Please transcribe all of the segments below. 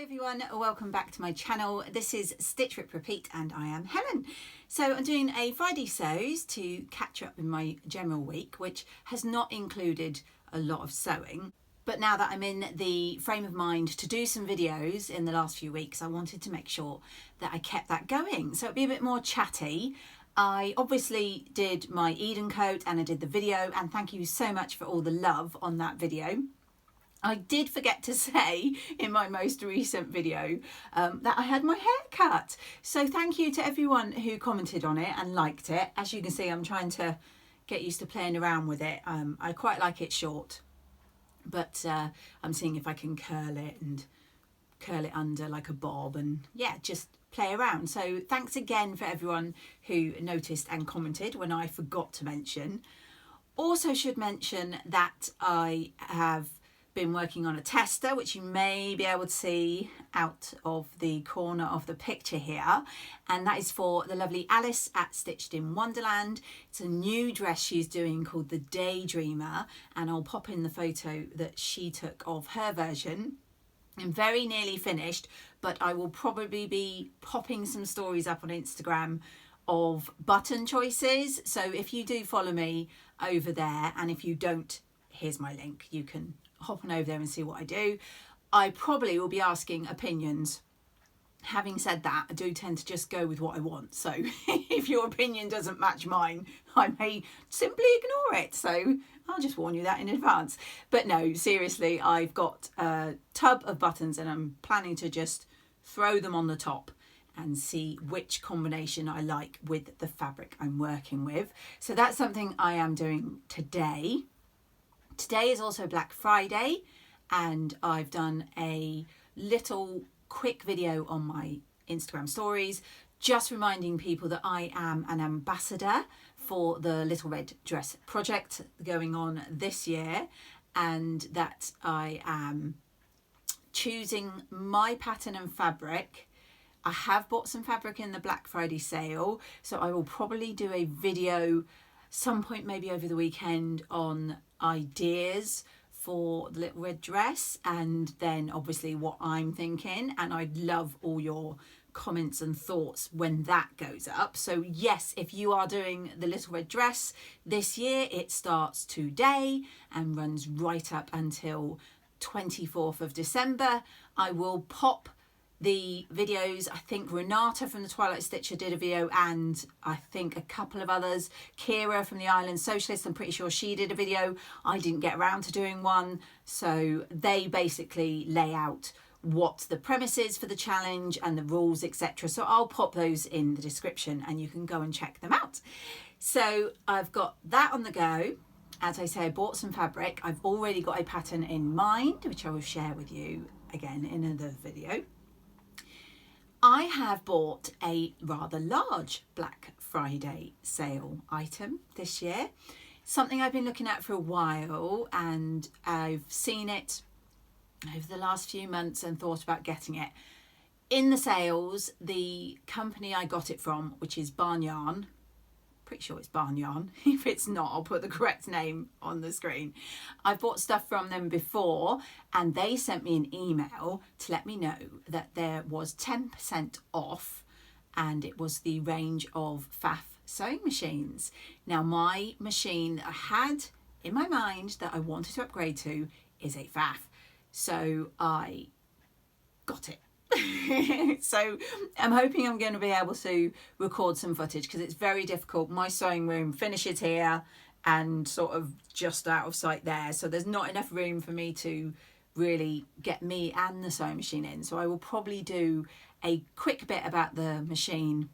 everyone, welcome back to my channel. This is Stitch Rip Repeat and I am Helen. So I'm doing a Friday sews to catch up with my general week, which has not included a lot of sewing. But now that I'm in the frame of mind to do some videos in the last few weeks, I wanted to make sure that I kept that going. So it'd be a bit more chatty. I obviously did my Eden coat and I did the video, and thank you so much for all the love on that video. I did forget to say in my most recent video that I had my hair cut. So thank you to everyone who commented on it and liked it. As you can see, I'm trying to get used to playing around with it. I quite like it short, but I'm seeing if I can curl it under like a bob and yeah, just play around. So thanks again for everyone who noticed and commented when I forgot to mention. Also should mention that I have been working on a tester, which you may be able to see out of the corner of the picture here, and that is for the lovely Alice at Stitched in Wonderland. It's a new dress she's doing called the Daydreamer, and I'll pop in the photo that she took of her version. I'm very nearly finished, but I will probably be popping some stories up on Instagram of button choices, so if you do follow me over there, and if you don't, here's my link, you can hop on over there and see what I do. I probably will be asking opinions. Having said that, I do tend to just go with what I want, so if your opinion doesn't match mine, I may simply ignore it, so I'll just warn you that in advance. But no, seriously, I've got a tub of buttons and I'm planning to just throw them on the top and see which combination I like with the fabric I'm working with. So that's something I am doing today. Today is also Black Friday, and I've done a little quick video on my Instagram stories just reminding people that I am an ambassador for the Little Red Dress project going on this year, and that I am choosing my pattern and fabric. I have bought some fabric in the Black Friday sale, so I will probably do a video some point maybe over the weekend on ideas for the Little Red Dress, and then obviously what I'm thinking, and I'd love all your comments and thoughts when that goes up. So yes, if you are doing the Little Red Dress this year, it starts today and runs right up until 24th of December. I will pop the videos. I think Renata from the Twilight Stitcher did a video, and I think a couple of others. Kira from the Island Socialist, I'm pretty sure she did a video. I didn't get around to doing one, so they basically lay out what the premise is for the challenge and the rules, etc. So I'll pop those in the description and you can go and check them out. So I've got that on the go. As I say, I bought some fabric. I've already got a pattern in mind, which I will share with you again in another video. I have bought a rather large Black Friday sale item this year, something I've been looking at for a while, and I've seen it over the last few months and thought about getting it. In the sales, the company I got it from, which is Barn Yarn, pretty sure it's Barn Yarn. If it's not, I'll put the correct name on the screen. I've bought stuff from them before, and they sent me an email to let me know that there was 10% off, and it was the range of Pfaff sewing machines. Now, my machine that I had in my mind that I wanted to upgrade to is a Pfaff, so I got it. So I'm hoping I'm going to be able to record some footage, because it's very difficult. My sewing room finishes here and sort of just out of sight there, so there's not enough room for me to really get me and the sewing machine in. So I will probably do a quick bit about the machine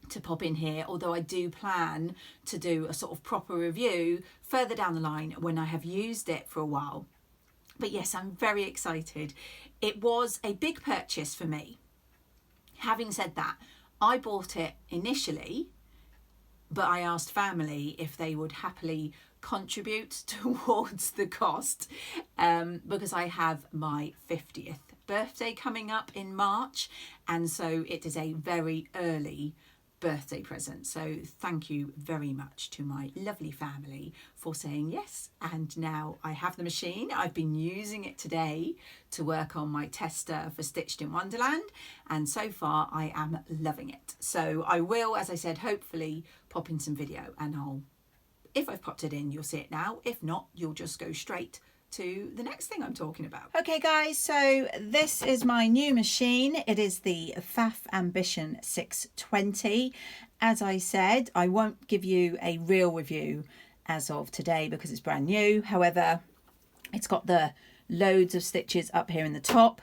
to pop in here, although I do plan to do a sort of proper review further down the line when I have used it for a while. But yes, I'm very excited. It was a big purchase for me. Having said that, I bought it initially, but I asked family if they would happily contribute towards the cost, because I have my 50th birthday coming up in March, and so it is a very early birthday present. So thank you very much to my lovely family for saying yes. And now I have the machine. I've been using it today to work on my tester for Stitched in Wonderland, and so far I am loving it. So I will, as I said, hopefully pop in some video, and if I've popped it in, you'll see it now. If not, you'll just go straight to the next thing I'm talking about. Okay guys, so this is my new machine. It is the Pfaff Ambition 620. As I said, I won't give you a real review as of today because it's brand new. However, it's got the loads of stitches up here in the top.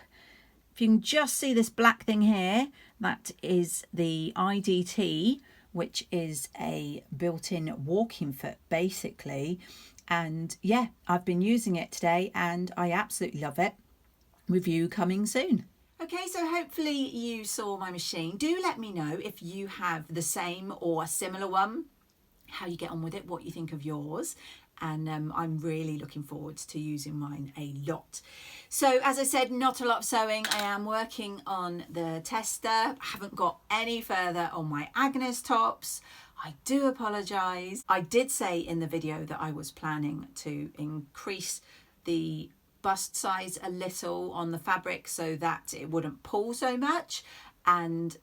If you can just see this black thing here, that is the IDT, which is a built-in walking foot basically. And yeah, I've been using it today and I absolutely love it. Review coming soon. Okay, so hopefully you saw my machine. Do let me know if you have the same or a similar one, how you get on with it, what you think of yours. And I'm really looking forward to using mine a lot. So as I said, not a lot of sewing. I am working on the tester. I haven't got any further on my Agnes tops. I do apologise. I did say in the video that I was planning to increase the bust size a little on the fabric so that it wouldn't pull so much, and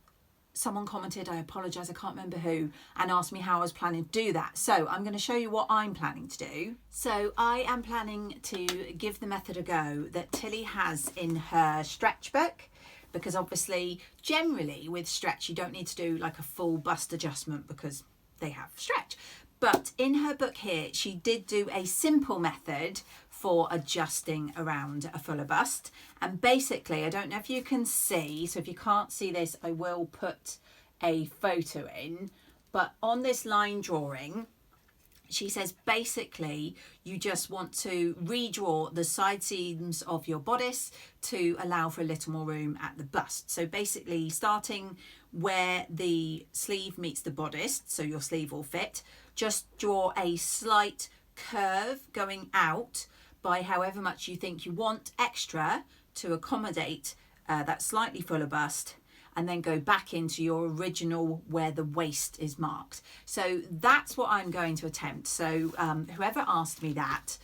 someone commented, I apologise, I can't remember who, and asked me how I was planning to do that. So I'm going to show you what I'm planning to do. So I am planning to give the method a go that Tilly has in her stretch book, because obviously generally with stretch you don't need to do like a full bust adjustment because they have stretch. But in her book here, she did do a simple method for adjusting around a fuller bust. And basically, I don't know if you can see, so if you can't see this, I will put a photo in. But on this line drawing, she says basically you just want to redraw the side seams of your bodice to allow for a little more room at the bust. So basically starting where the sleeve meets the bodice, so your sleeve will fit, just draw a slight curve going out by however much you think you want extra to accommodate that slightly fuller bust, and then go back into your original where the waist is marked. So that's what I'm going to attempt. So whoever asked me that,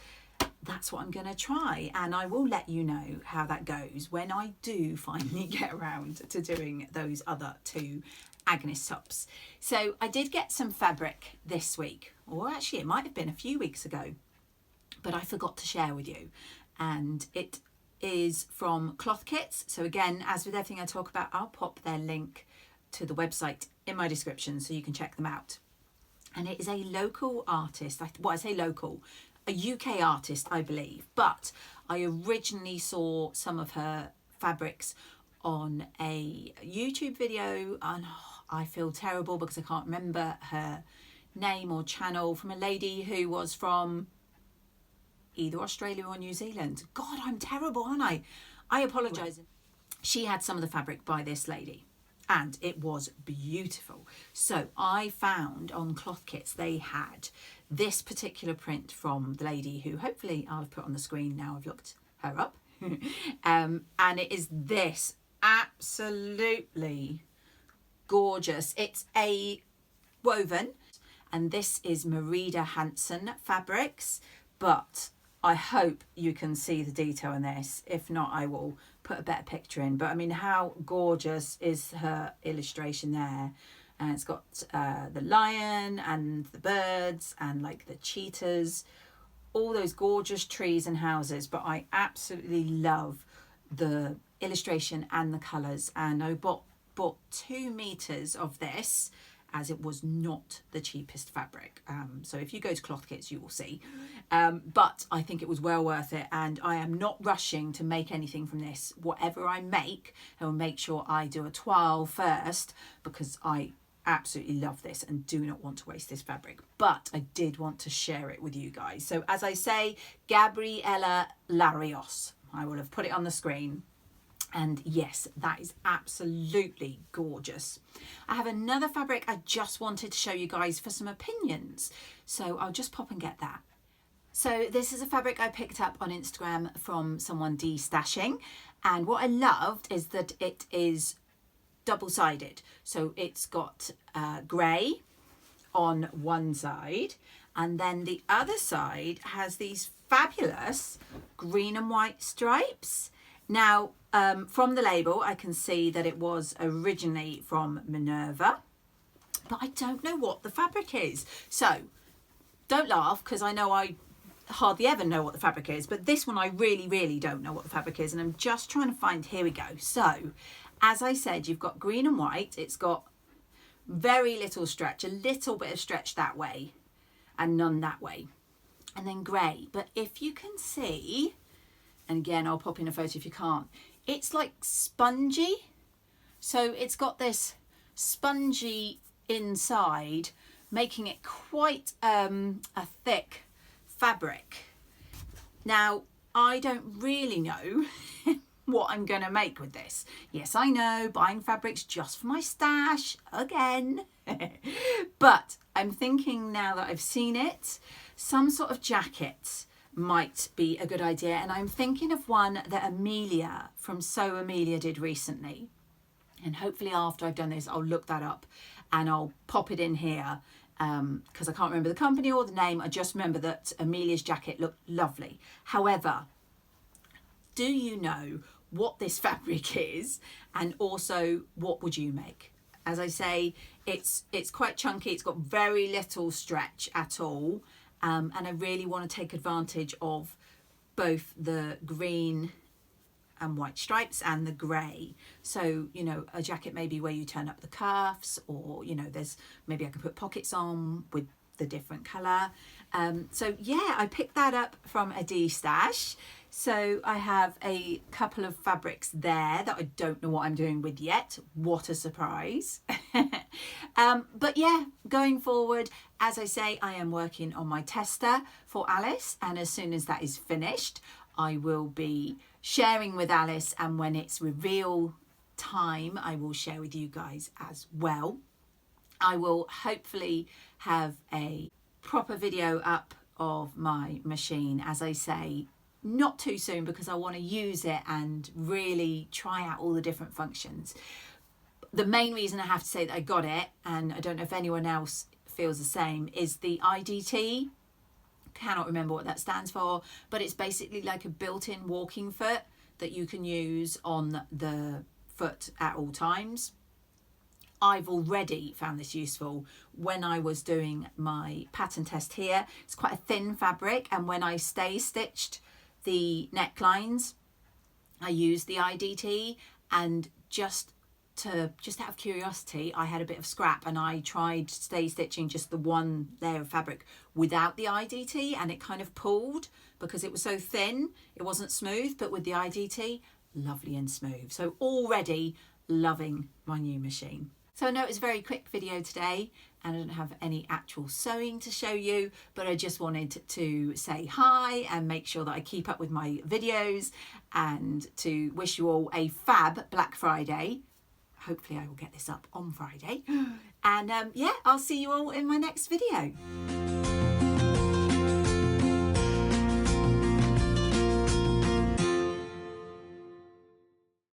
that's what I'm going to try, and I will let you know how that goes when I do finally get around to doing those other two Agnes tops. So I did get some fabric this week, or actually it might have been a few weeks ago, but I forgot to share with you, and it is from Cloth Kits. So again, as with everything I talk about, I'll pop their link to the website in my description so you can check them out. And it is a local artist, well, I say local, a UK artist, I believe, but I originally saw some of her fabrics on a YouTube video, and I feel terrible because I can't remember her name or channel, from a lady who was from either Australia or New Zealand. God, I'm terrible, aren't I? I apologise. She had some of the fabric by this lady and it was beautiful. So I found on Cloth Kits they had this particular print from the lady who hopefully I'll have put on the screen now I've looked her up. And it is this absolutely gorgeous. It's a woven, and this is Merida Hansen fabrics, but I hope you can see the detail in this. If not, I will put a better picture in. But I mean, how gorgeous is her illustration there? And it's got the lion and the birds and like the cheetahs, all those gorgeous trees and houses. But I absolutely love the illustration and the colours. And I bought 2 meters of this, as it was not the cheapest fabric. So if you go to Cloth Kits, you will see. But I think it was well worth it, and I am not rushing to make anything from this. Whatever I make, I will make sure I do a toile first, because I absolutely love this and do not want to waste this fabric. But I did want to share it with you guys. So as I say, Gabriela Larios. I will have put it on the screen. And yes, that is absolutely gorgeous. I have another fabric I just wanted to show you guys for some opinions. So I'll just pop and get that. So this is a fabric I picked up on Instagram from someone de-stashing. And what I loved is that it is double-sided. So it's got grey on one side, and then the other side has these fabulous green and white stripes. Now, from the label, I can see that it was originally from Minerva, but I don't know what the fabric is. So don't laugh, because I know I hardly ever know what the fabric is, but this one I really don't know what the fabric is, and I'm just trying to find. Here we go. So as I said, you've got green and white. It's got very little stretch, a little bit of stretch that way and none that way, and then grey. But if you can see, and again I'll pop in a photo if you can't, it's like spongy. So it's got this spongy inside, making it quite a thick fabric. Now, I don't really know what I'm going to make with this. Yes, I know, buying fabrics just for my stash again. But I'm thinking, now that I've seen it, some sort of jacket might be a good idea. And I'm thinking of one that Amelia from Sew Amelia did recently. And hopefully after I've done this, I'll look that up and I'll pop it in here, because I can't remember the company or the name. I just remember that Amelia's jacket looked lovely. However, do you know what this fabric is, and also what would you make? As I say, it's quite chunky. It's got very little stretch at all, and I really want to take advantage of both the green and white stripes and the grey. So, you know, a jacket maybe where you turn up the cuffs, or, you know, there's maybe I could put pockets on with the different colour. So yeah, I picked that up from a D stash. So I have a couple of fabrics there that I don't know what I'm doing with yet. What a surprise. But yeah, going forward, as I say, I am working on my tester for Alice, and as soon as that is finished, I will be sharing with Alice, and when it's reveal time, I will share with you guys as well. I will hopefully have a proper video up of my machine, as I say, not too soon, because I want to use it and really try out all the different functions. The main reason I have to say that I got it, and I don't know if anyone else feels the same, is the IDT. Cannot remember what that stands for, but it's basically like a built-in walking foot that you can use on the foot at all times. I've already found this useful when I was doing my pattern test here. It's quite a thin fabric, and when I stay stitched the necklines, I used the IDT, and just out of curiosity, I had a bit of scrap and I tried stay stitching just the one layer of fabric without the IDT, and it kind of pulled because it was so thin. It wasn't smooth, but with the IDT, lovely and smooth. So already loving my new machine. So I know it was a very quick video today, and I don't have any actual sewing to show you, but I just wanted to say hi and make sure that I keep up with my videos, and to wish you all a fab Black Friday. Hopefully I will get this up on Friday. And yeah, I'll see you all in my next video.